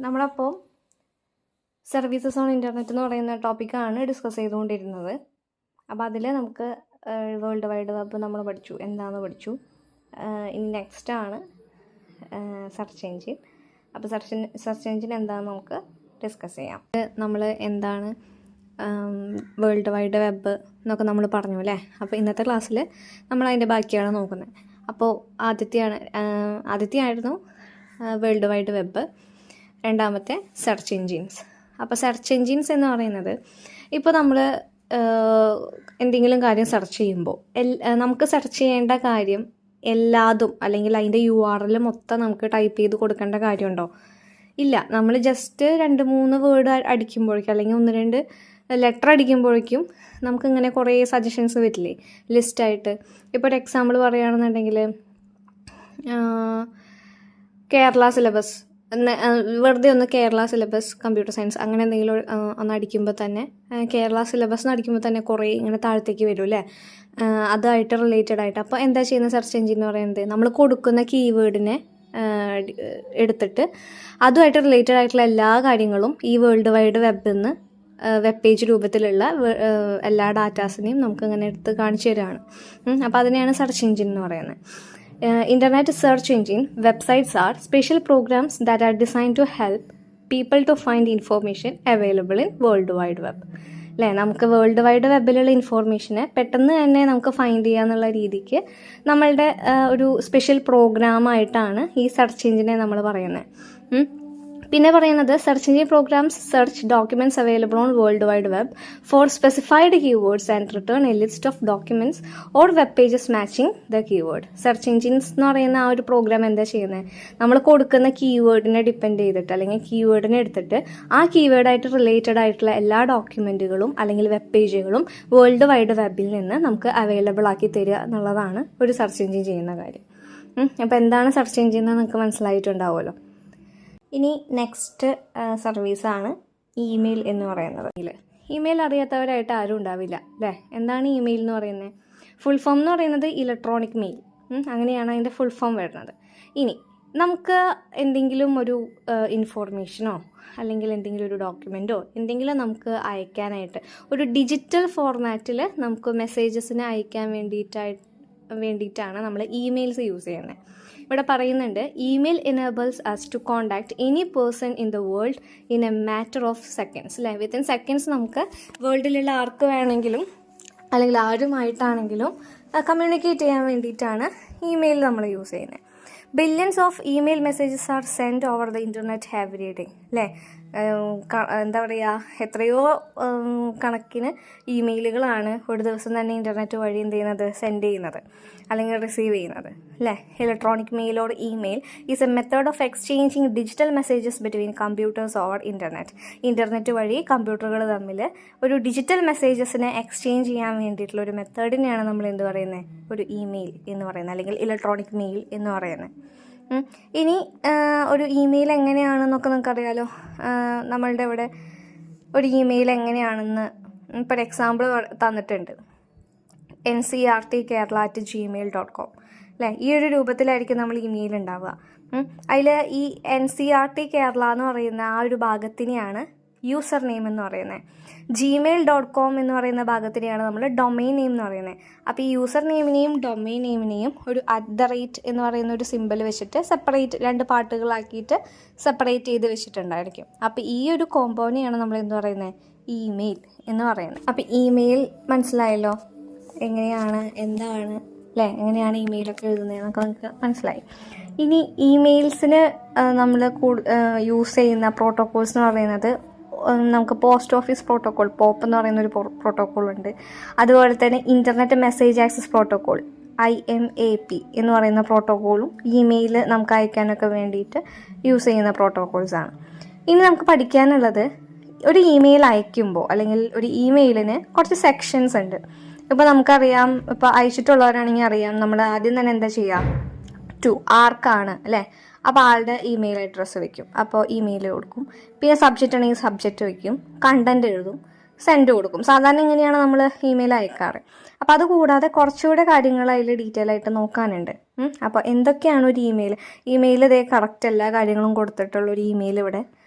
നമ്മളപ്പോൾ services on internet എന്ന് പറയുന്ന ടോപ്പിക്കാണ് ഡിസ്കസ് ചെയ്തുകൊണ്ടിരുന്നത്. അപ്പോൾ അതിൽ നമുക്ക് വേൾഡ് വൈഡ് വെബ് നമ്മൾ പഠിച്ചു, എന്താണെന്ന് പഠിച്ചു. ഇനി നെക്സ്റ്റാണ് സെർച്ച് എഞ്ചിൻ. അപ്പോൾ സെർച്ച് എഞ്ചിൻ എന്താണെന്ന് നമുക്ക് ഡിസ്കസ് ചെയ്യാം. നമ്മൾ എന്താണ് വേൾഡ് വൈഡ് വെബ് എന്നൊക്കെ നമ്മൾ പറഞ്ഞു അല്ലേ. അപ്പോൾ ഇന്നത്തെ ക്ലാസ്സിൽ നമ്മൾ അതിൻ്റെ ബാക്കിയാണ് നോക്കുന്നത്. അപ്പോൾ ആദ്യത്തെയായിരുന്നു വേൾഡ് വൈഡ് വെബ്, രണ്ടാമത്തെ സെർച്ച് എഞ്ചിൻസ്. അപ്പോൾ സെർച്ച് എഞ്ചിൻസ് എന്ന് പറയുന്നത് ഇപ്പോൾ നമ്മൾ എന്തെങ്കിലും കാര്യം സെർച്ച് ചെയ്യുമ്പോൾ നമുക്ക് സെർച്ച് ചെയ്യേണ്ട കാര്യം എല്ലാതും അല്ലെങ്കിൽ അതിൻ്റെ URL മൊത്തം നമുക്ക് ടൈപ്പ് ചെയ്ത് കൊടുക്കേണ്ട കാര്യമുണ്ടോ? ഇല്ല. നമ്മൾ ജസ്റ്റ് 2-3 വേർഡ് അടിക്കുമ്പോഴേക്കും അല്ലെങ്കിൽ 1-2 ലെറ്റർ അടിക്കുമ്പോഴേക്കും നമുക്കിങ്ങനെ കുറേ സജഷൻസ് വരില്ലേ ലിസ്റ്റായിട്ട്. ഇപ്പോൾ ഒരു എക്സാമ്പിൾ പറയുകയാണെന്നുണ്ടെങ്കിൽ കേരള സിലബസ്, വെറുതെ ഒന്ന് കേരള സിലബസ് കമ്പ്യൂട്ടർ സയൻസ് അങ്ങനെ എന്തെങ്കിലും ഒന്ന് അടിക്കുമ്പോൾ തന്നെ കേരള സിലബസ് എന്ന് അടിക്കുമ്പോൾ തന്നെ കുറേ ഇങ്ങനെ താഴത്തേക്ക് വരും അല്ലേ, അതായിട്ട് റിലേറ്റഡ് ആയിട്ട്. അപ്പോൾ എന്താ ചെയ്യുന്ന സെർച്ച് എഞ്ചിൻ എന്ന് പറയുന്നത്, നമ്മൾ കൊടുക്കുന്ന കീവേഡിനെ എടുത്തിട്ട് അതുമായിട്ട് റിലേറ്റഡ് ആയിട്ടുള്ള എല്ലാ കാര്യങ്ങളും ഈ വേൾഡ് വൈഡ് വെബിൽ നിന്ന് വെബ് പേജ് രൂപത്തിലുള്ള എല്ലാ ഡാറ്റാസിനെയും നമുക്കിങ്ങനെ എടുത്ത് കാണിച്ചു തരികയാണ്. അപ്പോൾ അതിനെയാണ് സെർച്ച് എഞ്ചിൻ എന്ന് പറയുന്നത്. Internet search engine websites are special programs that are designed to help people to find information available in World Wide Web. അല്ലേ, നമുക്ക് വേൾഡ് വൈഡ് വെബിലുള്ള ഇൻഫോർമേഷനെ പെട്ടെന്ന് തന്നെ നമുക്ക് ഫൈൻഡ് ചെയ്യാന്നുള്ള രീതിക്ക് നമ്മളുടെ ഒരു സ്പെഷ്യൽ പ്രോഗ്രാമായിട്ടാണ് ഈ സെർച്ച് എഞ്ചിനെ നമ്മൾ പറയുന്നത്. പിന്നെ പറയുന്നത് search engine programs search documents available on world wide web for specified keywords and return a list of documents or web pages matching the keyword. Search engines എന്ന് പറയുന്ന ആ ഒരു പ്രോഗ്രാം എന്താ ചെയ്യുന്നത്, നമ്മൾ കൊടുക്കുന്ന കീവേഡിനെ ഡിപ്പെൻഡ് ചെയ്തിട്ട് അല്ലെങ്കിൽ കീവേഡിനെ എടുത്തിട്ട് ആ കീവേഡായിട്ട് റിലേറ്റഡ് ആയിട്ടുള്ള എല്ലാ ഡോക്യുമെൻറ്റുകളും അല്ലെങ്കിൽ വെബ് പേജുകളും വേൾഡ് വൈഡ് വെബിൽ നിന്ന് നമുക്ക് അവൈലബിൾ ആക്കി തരിക എന്നുള്ളതാണ് ഒരു സെർച്ച് എഞ്ചിൻ ചെയ്യുന്ന കാര്യം. അപ്പോൾ എന്താണ് സെർച്ച് എഞ്ചിൻ എന്ന് നിങ്ങൾക്ക് മനസ്സിലായിട്ടുണ്ടാവുമല്ലോ. ഇനി നെക്സ്റ്റ് സർവീസാണ് ഇമെയിൽ എന്ന് പറയുന്നത്. ഇമെയിൽ അറിയാത്തവരായിട്ട് ആരും ഉണ്ടാവില്ല അല്ലേ. എന്താണ് ഇമെയിൽ എന്ന് പറയുന്നത്? ഫുൾ ഫോം എന്ന് പറയുന്നത് ഇലക്ട്രോണിക് മെയിൽ, അങ്ങനെയാണ് അതിൻ്റെ ഫുൾ ഫോം വരുന്നത്. ഇനി നമുക്ക് എന്തെങ്കിലും ഒരു ഇൻഫോർമേഷനോ അല്ലെങ്കിൽ എന്തെങ്കിലും ഒരു ഡോക്യുമെൻറ്റോ എന്തെങ്കിലും നമുക്ക് അയക്കാനായിട്ട് ഒരു ഡിജിറ്റൽ ഫോർമാറ്റിൽ നമുക്ക് മെസ്സേജസിനെ അയക്കാൻ വേണ്ടിയിട്ടാണ് നമ്മൾ ഇമെയിൽസ് യൂസ് ചെയ്യുന്നത്. ഇവിടെ പറയുന്നുണ്ട്, email enables us to contact any person in the world in a matter of seconds അല്ലേ. വിത്തിൻ സെക്കൻഡ്സ് നമുക്ക് വേൾഡിലുള്ള ആർക്ക് വേണമെങ്കിലും അല്ലെങ്കിൽ ആരുമായിട്ടാണെങ്കിലും കമ്മ്യൂണിക്കേറ്റ് ചെയ്യാൻ വേണ്ടിയിട്ടാണ് ഇമെയിൽ നമ്മൾ യൂസ് ചെയ്യുന്നത്. Billions of email messages R send over the internet every day അല്ലേ. എന്താ പറയുക, എത്രയോ കണക്കിന് ഇമെയിലുകളാണ് ഒരു ദിവസം തന്നെ ഇൻ്റർനെറ്റ് വഴി എന്ത് ചെയ്യുന്നത്, സെൻഡ് ചെയ്യുന്നത് അല്ലെങ്കിൽ റിസീവ് ചെയ്യുന്നത് അല്ലേ. Electronic male or email is A method of exchanging digital messages between computers or internet. Internet വഴി കമ്പ്യൂട്ടറുകൾ തമ്മിൽ ഒരു ഡിജിറ്റൽ മെസ്സേജസിനെ എക്സ്ചേഞ്ച് ചെയ്യാൻ വേണ്ടിയിട്ടുള്ള ഒരു മെത്തേഡിനെയാണ് നമ്മൾ എന്ത് പറയുന്നത്, ഒരു ഇമെയിൽ എന്ന് പറയുന്നത് അല്ലെങ്കിൽ ഇലക്ട്രോണിക് മെയിൽ എന്ന് പറയുന്നത്. ഇനി ഒരു ഇമെയിൽ എങ്ങനെയാണെന്നൊക്കെ നിങ്ങൾക്കറിയാലോ. നമ്മളുടെ ഇവിടെ ഒരു ഇമെയിൽ എങ്ങനെയാണെന്ന് ഇപ്പോൾ ഒരു എക്സാമ്പിൾ തന്നിട്ടുണ്ട്, ncrtkerala@gmail.com അല്ലേ. ഈ ഒരു രൂപത്തിലായിരിക്കും നമ്മൾ ഇമെയിൽ ഉണ്ടാവുക. അതിൽ ഈ NCRT കേരള എന്ന് പറയുന്ന ആ ഒരു ഭാഗത്തിനെയാണ് യൂസർ നെയിം എന്ന് പറയുന്നത്. gmail.com എന്ന് പറയുന്ന ഭാഗത്തിനെയാണ് നമ്മൾ ഡൊമൈൻ നെയിം എന്ന് പറയുന്നത്. അപ്പോൾ ഈ യൂസർ നെയിമിനെയും ഡൊമൈൻ നെയിമിനെയും ഒരു @ എന്ന് പറയുന്ന ഒരു സിമ്പിൾ വെച്ചിട്ട് സെപ്പറേറ്റ് 2 പാർട്ടുകളാക്കിയിട്ട് സെപ്പറേറ്റ് ചെയ്ത് വെച്ചിട്ടുണ്ടായിരിക്കും. അപ്പോൾ ഈ ഒരു കോമ്പോനെയാണ് നമ്മൾ എന്ത് പറയുന്നത്, ഇമെയിൽ എന്ന് പറയുന്നത്. അപ്പോൾ ഇമെയിൽ മനസ്സിലായല്ലോ, എങ്ങനെയാണ് എന്താണ് അല്ലേ, എങ്ങനെയാണ് ഇമെയിലൊക്കെ എഴുതുന്നത് എന്നൊക്കെ നമുക്ക് മനസ്സിലായി. ഇനി ഇമെയിൽസിന് നമ്മൾ യൂസ് ചെയ്യുന്ന പ്രോട്ടോക്കോൾസ് എന്ന് പറയുന്നത് നമുക്ക് പോസ്റ്റ് ഓഫീസ് പ്രോട്ടോക്കോൾ പോപ്പ് എന്ന് പറയുന്ന ഒരു പ്രോട്ടോക്കോൾ ഉണ്ട്. അതുപോലെ തന്നെ internet message access protocol IMAP എന്ന് പറയുന്ന പ്രോട്ടോക്കോളും ഇമെയിൽ നമുക്ക് അയക്കാനൊക്കെ വേണ്ടിയിട്ട് യൂസ് ചെയ്യുന്ന പ്രോട്ടോക്കോൾസാണ്. ഇനി നമുക്ക് പഠിക്കാനുള്ളത്, ഒരു ഇമെയിൽ അയക്കുമ്പോൾ അല്ലെങ്കിൽ ഒരു ഇമെയിലിന് കുറച്ച് സെക്ഷൻസ് ഉണ്ട്. ഇപ്പോൾ നമുക്കറിയാം, ഇപ്പോൾ അയച്ചിട്ടുള്ളവരാണെങ്കിൽ അറിയാം, നമ്മൾ ആദ്യം തന്നെ എന്താ ചെയ്യുക, ആർക്കാണ് അല്ലേ. അപ്പോൾ ആളുടെ ഇമെയിൽ അഡ്രസ്സ് വയ്ക്കും, അപ്പോൾ ഇമെയിൽ കൊടുക്കും. പിന്നെ സബ്ജക്റ്റ് ആണെങ്കിൽ സബ്ജക്റ്റ് വയ്ക്കും, കണ്ടൻറ്റ് എഴുതും, സെൻഡ് കൊടുക്കും. സാധാരണ ഇങ്ങനെയാണ് നമ്മൾ ഇമെയിൽ അയക്കാറ്. അപ്പോൾ അതുകൂടാതെ കുറച്ചുകൂടെ കാര്യങ്ങൾ അതിൽ ഡീറ്റെയിൽ ആയിട്ട് നോക്കാനുണ്ട്. അപ്പോൾ എന്തൊക്കെയാണ് ഒരു ഇമെയിൽ ഇതേ കറക്റ്റ് എല്ലാ കാര്യങ്ങളും കൊടുത്തിട്ടുള്ളൊരു ഇമെയിൽ ഇവിടെ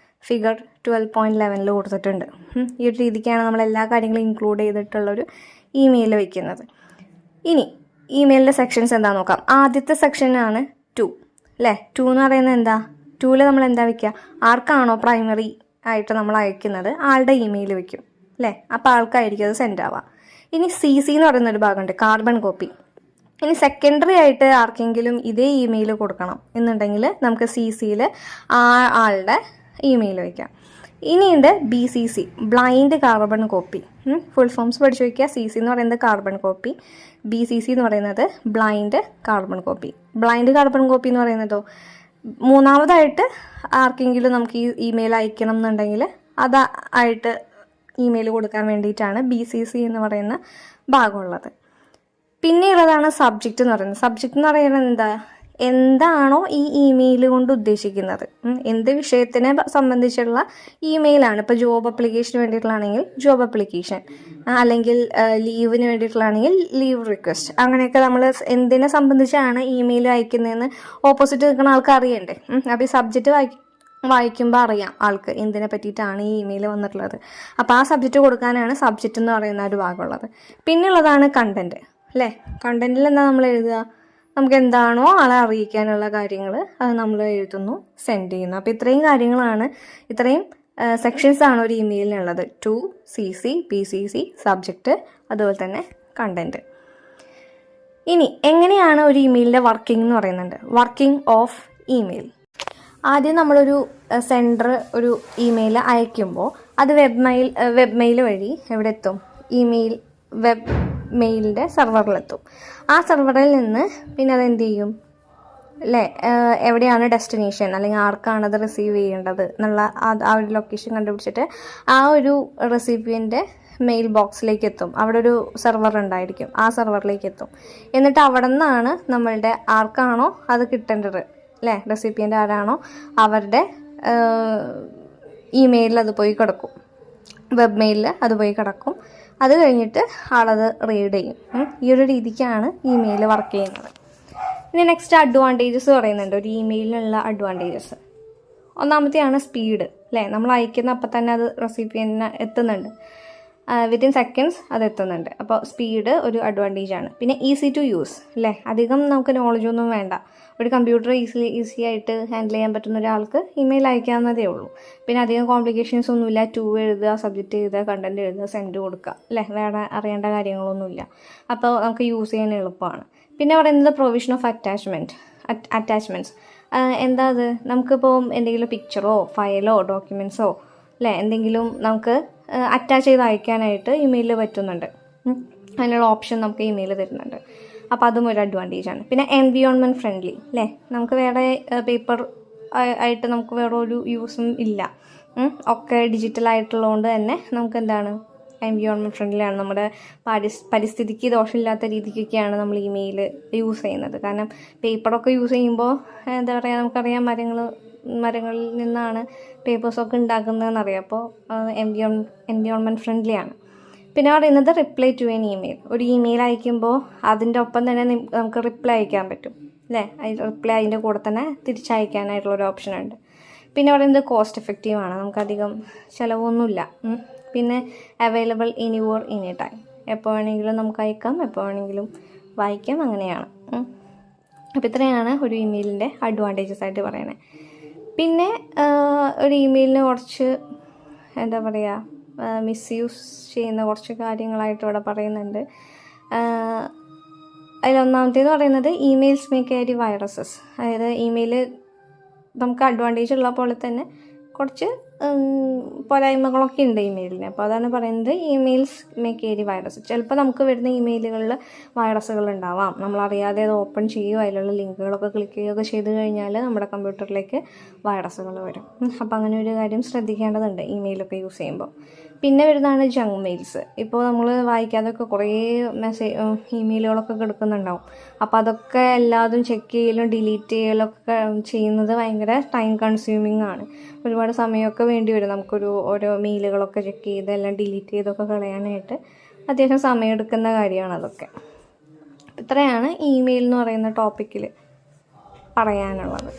ഫിഗർ 12.11 കൊടുത്തിട്ടുണ്ട്. ഈ ഒരു രീതിക്കാണ് നമ്മൾ എല്ലാ കാര്യങ്ങളും ഇൻക്ലൂഡ് ചെയ്തിട്ടുള്ളൊരു ഇമെയിൽ വയ്ക്കുന്നത്. ഇനി ഇമെയിലിൻ്റെ സെക്ഷൻസ് എന്താണെന്ന് നോക്കാം. ആദ്യത്തെ സെക്ഷനാണ് 2 അല്ലേ. 2 എന്ന് പറയുന്നത് എന്താ? 2ൽ നമ്മൾ എന്താ വയ്ക്കുക? ആർക്കാണോ പ്രൈമറി ആയിട്ട് നമ്മൾ അയക്കുന്നത് ആളുടെ ഇമെയിൽ വയ്ക്കും അല്ലേ. അപ്പോൾ ആൾക്കായിരിക്കും അത് സെൻഡ് ആവുക. ഇനി CC എന്ന് പറയുന്നൊരു ഭാഗമുണ്ട്, കാർബൺ കോപ്പി. ഇനി സെക്കൻഡറി ആയിട്ട് ആർക്കെങ്കിലും ഇതേ ഇമെയിൽ കൊടുക്കണം എന്നുണ്ടെങ്കിൽ നമുക്ക് CCയിൽ ആ ആളുടെ ഇമെയിൽ വയ്ക്കാം. ഇനിയുണ്ട് BCC, blind carbon copy. Full forms പഠിച്ചു വയ്ക്കുക. CC എന്ന് പറയുന്നത് കാർബൺ കോപ്പി, BCC എന്ന് പറയുന്നത് blind carbon copy. Blind carbon copy എന്ന് പറയുന്നതോ മൂന്നാമതായിട്ട് ആർക്കെങ്കിലും നമുക്ക് ഈ ഇമെയിൽ അയക്കണം എന്നുണ്ടെങ്കിൽ അതായിട്ട് ഇമെയിൽ കൊടുക്കാൻ വേണ്ടിയിട്ടാണ് BCC എന്ന് പറയുന്ന ഭാഗമുള്ളത്. പിന്നെയുള്ളതാണ് സബ്ജക്റ്റ് എന്ന് പറയുന്നത്. സബ്ജക്റ്റ് എന്ന് പറയുന്നത് എന്താണോ ഈ ഇമെയിൽ കൊണ്ട് ഉദ്ദേശിക്കുന്നത്, എന്ത് വിഷയത്തിനെ സംബന്ധിച്ചുള്ള ഇമെയിലാണ്. ഇപ്പോൾ ജോബ് അപ്ലിക്കേഷന് വേണ്ടിയിട്ടുള്ളതാണെങ്കിൽ ജോബ് അപ്ലിക്കേഷൻ, അല്ലെങ്കിൽ ലീവിന് വേണ്ടിയിട്ടുള്ളതാണെങ്കിൽ ലീവ് റിക്വസ്റ്റ്, അങ്ങനെയൊക്കെ നമ്മൾ എന്തിനെ സംബന്ധിച്ചാണ് ഇമെയിൽ അയക്കുന്നതെന്ന് ഓപ്പോസിറ്റ് നിൽക്കുന്ന ആൾക്ക് അറിയണ്ടേ. അപ്പോൾ ഈ സബ്ജക്റ്റ് വായിക്കുമ്പോൾ അറിയാം ആൾക്ക് എന്തിനെ പറ്റിയിട്ടാണ് ഈ ഇമെയിൽ വന്നിട്ടുള്ളത്. അപ്പോൾ ആ സബ്ജക്റ്റ് കൊടുക്കാനാണ് സബ്ജക്റ്റ് എന്ന് പറയുന്ന ഒരു ഭാഗമുള്ളത്. പിന്നെയുള്ളതാണ് കണ്ടൻറ്റ് അല്ലേ. കണ്ടൻറ്റിൽ എന്താ നമ്മൾ എഴുതുക? നമുക്ക് എന്താണോ ആളെ അറിയിക്കാനുള്ള കാര്യങ്ങൾ അത് നമ്മൾ എഴുതുന്നു, സെൻഡ് ചെയ്യുന്നു. അപ്പോൾ ഇത്രയും കാര്യങ്ങളാണ്, ഇത്രയും സെക്ഷൻസാണ് ഒരു ഇമെയിലിനുള്ളത്. 2, CC, BCC, സബ്ജക്റ്റ്, അതുപോലെ തന്നെ കണ്ടൻറ്റ്. ഇനി എങ്ങനെയാണ് ഒരു ഇമെയിലിൻ്റെ വർക്കിംഗ് എന്ന് പറയുന്നുണ്ട്. Working of email. ആദ്യം നമ്മളൊരു സെൻഡർ ഒരു ഇമെയിൽ അയക്കുമ്പോൾ അത് വെബ് മെയിൽ വഴി എവിടെ എത്തും? ഇമെയിൽ വെബ് മെയിലിൻ്റെ സെർവറിലെത്തും. ആ സെർവറിൽ നിന്ന് പിന്നെ അതെന്ത് ചെയ്യും അല്ലേ, എവിടെയാണ് ഡെസ്റ്റിനേഷൻ അല്ലെങ്കിൽ ആർക്കാണത് റിസീവ് ചെയ്യേണ്ടത് എന്നുള്ള ആ ഒരു ലൊക്കേഷൻ കണ്ടുപിടിച്ചിട്ട് ആ ഒരു റെസിപ്പിയൻ്റെ മെയിൽ ബോക്സിലേക്ക് എത്തും. അവിടെ ഒരു സെർവർ ഉണ്ടായിരിക്കും, ആ സെർവറിലേക്ക് എത്തും. എന്നിട്ട് അവിടെ നിന്നാണ് നമ്മളുടെ ആർക്കാണോ അത് കിട്ടേണ്ടത് അല്ലേ, റെസിപ്പിയൻ്റ് ആരാണോ അവരുടെ ഇമെയിലിൽ അത് പോയി കിടക്കും, വെബ് മെയിലിൽ അത് പോയി കിടക്കും. അത് കഴിഞ്ഞിട്ട് ആളത് റീഡ് ചെയ്യും. ഈ ഒരു രീതിക്കാണ് ഇമെയിൽ വർക്ക് ചെയ്യുന്നത്. ഇനി നെക്സ്റ്റ് അഡ്വാൻറ്റേജസ് പറയുന്നുണ്ട് ഒരു ഇമെയിലിനുള്ള അഡ്വാൻറ്റേജസ്. ഒന്നാമത്തെയാണ് സ്പീഡ് അല്ലേ. നമ്മൾ അയക്കുന്ന അപ്പം തന്നെ അത് റെസിപ്പിയന്റിന് എത്തുന്നുണ്ട്, വിത്തിൻ സെക്കൻഡ്സ് അത് എത്തുന്നുണ്ട്. അപ്പോൾ സ്പീഡ് ഒരു അഡ്വാൻറ്റേജ് ആണ്. പിന്നെ ഈസി ടു യൂസ് അല്ലേ. അധികം നമുക്ക് നോളജൊന്നും വേണ്ട, ഒരു കമ്പ്യൂട്ടർ ഈസി ആയിട്ട് ഹാൻഡിൽ ചെയ്യാൻ പറ്റുന്ന ഒരാൾക്ക് ഇമെയിൽ അയക്കാവുന്നതേ ഉള്ളൂ. പിന്നെ അധികം കോംപ്ലിക്കേഷൻസ് ഒന്നുമില്ല. 2 എഴുതുക, സബ്ജക്റ്റ് എഴുതുക, കണ്ടൻറ്റ് എഴുതുക, സെൻഡ് കൊടുക്കുക അല്ലേ. വേറെ അറിയേണ്ട കാര്യങ്ങളൊന്നുമില്ല. അപ്പോൾ നമുക്ക് യൂസ് ചെയ്യാൻ എളുപ്പമാണ്. പിന്നെ പറയുന്നത് പ്രൊവിഷൻ ഓഫ് അറ്റാച്ച്മെൻറ്റ്സ്. എന്താ അത്? നമുക്കിപ്പോൾ എന്തെങ്കിലും പിക്ചറോ ഫയലോ ഡോക്യുമെൻറ്റ്സോ അല്ലേ എന്തെങ്കിലും നമുക്ക് അറ്റാച്ച് ചെയ്ത് അയക്കാനായിട്ട് ഇമെയിലിൽ പറ്റുന്നുണ്ട്. അതിനുള്ള ഓപ്ഷൻ നമുക്ക് ഇമെയിൽ തരുന്നുണ്ട്. അപ്പോൾ അതും ഒരു അഡ്വാൻറ്റേജ് ആണ്. പിന്നെ എൻവിയോൺമെൻറ്റ് ഫ്രണ്ട്ലി അല്ലേ. നമുക്ക് വേറെ പേപ്പർ ആയിട്ട് നമുക്ക് വേറെ ഒരു യൂസും ഇല്ല. ഒക്കെ ഡിജിറ്റലായിട്ടുള്ളതുകൊണ്ട് തന്നെ നമുക്ക് എന്താണ് എൻവിയോൺമെൻറ്റ് ഫ്രണ്ട്ലിയാണ്. നമ്മുടെ പരിസ്ഥിതിക്ക് ദോഷമില്ലാത്ത രീതിക്കൊക്കെയാണ് നമ്മൾ ഇമെയിൽ യൂസ് ചെയ്യുന്നത്. കാരണം പേപ്പറൊക്കെ യൂസ് ചെയ്യുമ്പോൾ എന്താ പറയുക, നമുക്കറിയാം മരങ്ങളിൽ നിന്നാണ് പേപ്പേഴ്സൊക്കെ ഉണ്ടാക്കുന്നതെന്നറിയാം. അപ്പോൾ എൻവിയോൺമെൻറ്റ് ഫ്രണ്ട്ലിയാണ്. പിന്നെ പറയുന്നത് റിപ്ലൈ ടു എൻ ഇമെയിൽ. ഒരു ഇമെയിൽ അയക്കുമ്പോൾ അതിൻ്റെ ഒപ്പം തന്നെ നമുക്ക് റിപ്ലൈ അയക്കാൻ പറ്റും അല്ലേ. റിപ്ലൈ അതിൻ്റെ കൂടെ തന്നെ തിരിച്ചയക്കാനായിട്ടുള്ളൊരു ഓപ്ഷൻ ഉണ്ട്. പിന്നെ പറയുന്നത് കോസ്റ്റ് എഫക്റ്റീവാണ്, നമുക്കധികം ചിലവൊന്നുമില്ല. പിന്നെ അവൈലബിൾ എനിവർ എനി ടൈം, എപ്പോൾ വേണമെങ്കിലും നമുക്ക് അയക്കാം, എപ്പോൾ വേണമെങ്കിലും വായിക്കാം, അങ്ങനെയാണ്. അപ്പോൾ ഇത്രയാണ് ഒരു ഇമെയിലിൻ്റെ അഡ്വാൻറ്റേജസ് ആയിട്ട് പറയുന്നത്. പിന്നെ ഒരു ഇമെയിലിന് കുറച്ച് എന്താ പറയുക മിസ്യൂസ് ചെയ്യുന്ന കുറച്ച് കാര്യങ്ങളായിട്ട് ഇവിടെ പറയുന്നുണ്ട്. അതിലൊന്നാമത്തേന്ന് പറയുന്നത് ഇമെയിൽസ് മേ ക്യാരി വൈറസസ്. അതായത് ഇമെയിൽ നമുക്ക് അഡ്വാൻറ്റേജ് ഉള്ള പോലെ തന്നെ കുറച്ച് പോരായ്മകളൊക്കെ ഉണ്ട് ഇമെയിലിന്. അപ്പോൾ അതാണ് പറയുന്നത് ഇമെയിൽസ് മേ ക്യാരി വൈറസ്. ചിലപ്പോൾ നമുക്ക് വരുന്ന ഇമെയിലുകളിൽ വൈറസുകൾ ഉണ്ടാവാം, നമ്മളറിയാതെ അത് ഓപ്പൺ ചെയ്യുകയോ അതിലുള്ള ലിങ്കുകളൊക്കെ ക്ലിക്ക് ചെയ്യുകയൊക്കെ ചെയ്ത് കഴിഞ്ഞാൽ നമ്മുടെ കമ്പ്യൂട്ടറിലേക്ക് വൈറസുകൾ വരും. അപ്പോൾ അങ്ങനെ ഒരു കാര്യം ശ്രദ്ധിക്കേണ്ടതുണ്ട് ഇമെയിലൊക്കെ യൂസ് ചെയ്യുമ്പോൾ. പിന്നെ വരുന്നതാണ് ജങ്ക് മെയിൽസ്. ഇപ്പോൾ നമ്മൾ വായിക്കാതൊക്കെ കുറേ ഇമെയിലുകളൊക്കെ കിടക്കുന്നുണ്ടാവും. അപ്പോൾ അതൊക്കെ എല്ലാതും ചെക്ക് ചെയ്യലും ഡിലീറ്റ് ചെയ്യലൊക്കെ ചെയ്യുന്നത് ഭയങ്കര ടൈം കൺസ്യൂമിങ് ആണ്. ഒരുപാട് സമയമൊക്കെ വേണ്ടി വരും നമുക്കൊരു ഓരോ മെയിലുകളൊക്കെ ചെക്ക് ചെയ്ത് എല്ലാം ഡിലീറ്റ് ചെയ്തൊക്കെ കളയാനായിട്ട്. അത്യാവശ്യം സമയമെടുക്കുന്ന കാര്യമാണ് അതൊക്കെ. ഇത്രയാണ് ഇമെയിൽ എന്ന് പറയുന്ന ടോപ്പിക്കിൽ പറയാനുള്ളത്.